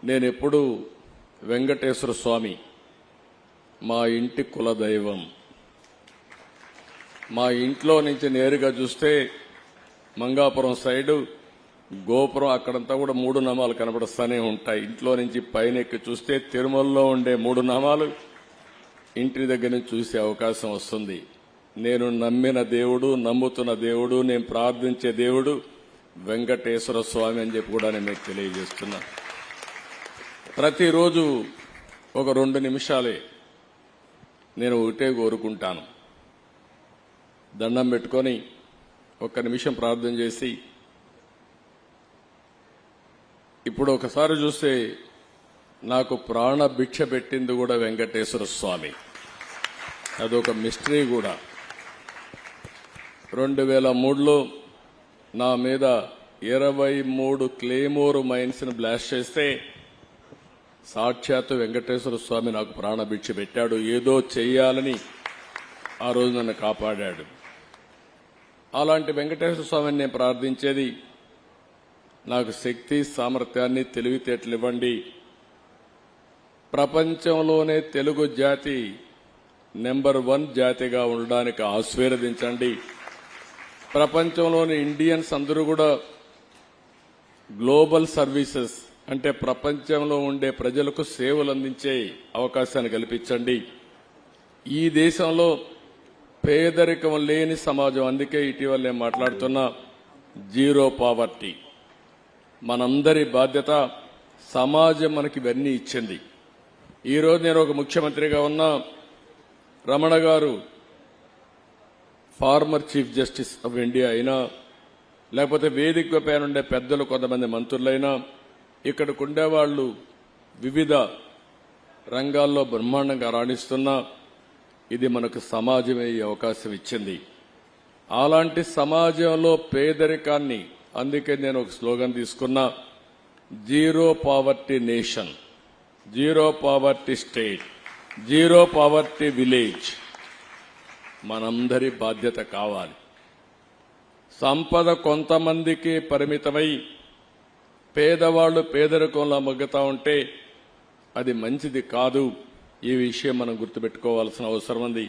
నేనెప్పుడు వెంకటేశ్వర స్వామి మా ఇంటి కులదైవం. మా ఇంట్లో నుంచి నేరుగా చూస్తే మంగాపురం సైడు గోపురం అక్కడంతా కూడా 3 నామాలు కనబడుస్తూనే ఉంటాయి. ఇంట్లో నుంచి పైనెక్కి చూస్తే తిరుమలలో ఉండే 3 నామాలు ఇంటి దగ్గర నుంచి చూసే అవకాశం వస్తుంది. నేను నమ్మిన దేవుడు, నమ్ముతున్న దేవుడు, నేను ప్రార్థించే దేవుడు వెంకటేశ్వర స్వామి అని చెప్పి కూడా నేను మీకు తెలియజేస్తున్నా. ప్రతిరోజు ఒక 2 నిమిషాలే నేను ఒకటే కోరుకుంటాను. దండం పెట్టుకొని 1 నిమిషం ప్రార్థన చేసి, ఇప్పుడు ఒకసారి చూస్తే నాకు ప్రాణ భిక్ష పెట్టింది కూడా వెంకటేశ్వర స్వామి. అదొక మిస్టరీ కూడా. 2003లో నా మీద 23 క్లేమోర్ మైన్స్ ని బ్లాస్ట్ చేస్తే సాక్షాత్తు వెంకటేశ్వర స్వామి నాకు ప్రాణభిక్ష పెట్టాడు. ఏదో చెయ్యాలని ఆ రోజు నన్ను కాపాడాడు. అలాంటి వెంకటేశ్వర స్వామిని నేను ప్రార్థించేది, నాకు శక్తి, సామర్థ్యాన్ని, తెలివితేటలు ఇవ్వండి. ప్రపంచంలోనే తెలుగు జాతి నెంబర్ 1 జాతిగా ఉండడానికి ఆశీర్వదించండి. ప్రపంచంలోని ఇండియన్స్ అందరూ కూడా గ్లోబల్ సర్వీసెస్ అంటే ప్రపంచంలో ఉండే ప్రజలకు సేవలు అందించే అవకాశాన్ని కల్పించండి. ఈ దేశంలో పేదరికం లేని సమాజం, అందుకే ఇటీవల నేను మాట్లాడుతున్నా జీరో పావర్టీ. మనందరి బాధ్యత. సమాజం మనకి ఇవన్నీ ఇచ్చింది. ఈరోజు నేను ఒక ముఖ్యమంత్రిగా ఉన్నా, రమణ గారు former chief justice of India అయినా, లేకపోతే వేదిక పైన ఉండే పెద్దలు కొంతమంది మంత్రులైనా, ఇక్కడికి ఉండేవాళ్లు వివిధ రంగాల్లో బ్రహ్మాండంగా రాణిస్తున్నా, ఇది మనకు సమాజమే ఈ అవకాశం ఇచ్చింది. అలాంటి సమాజంలో పేదరికాన్ని, అందుకే నేను ఒక స్లోగన్ తీసుకున్నా, zero poverty nation, zero poverty state, zero poverty village. మనందరి బాధ్యత కావాలి. సంపద కొంతమందికి పరిమితమై పేదవాళ్లు పేదరికంలో మగ్గుతా ఉంటే అది మంచిది కాదు. ఈ విషయం మనం గుర్తుపెట్టుకోవాల్సిన అవసరం ఉంది.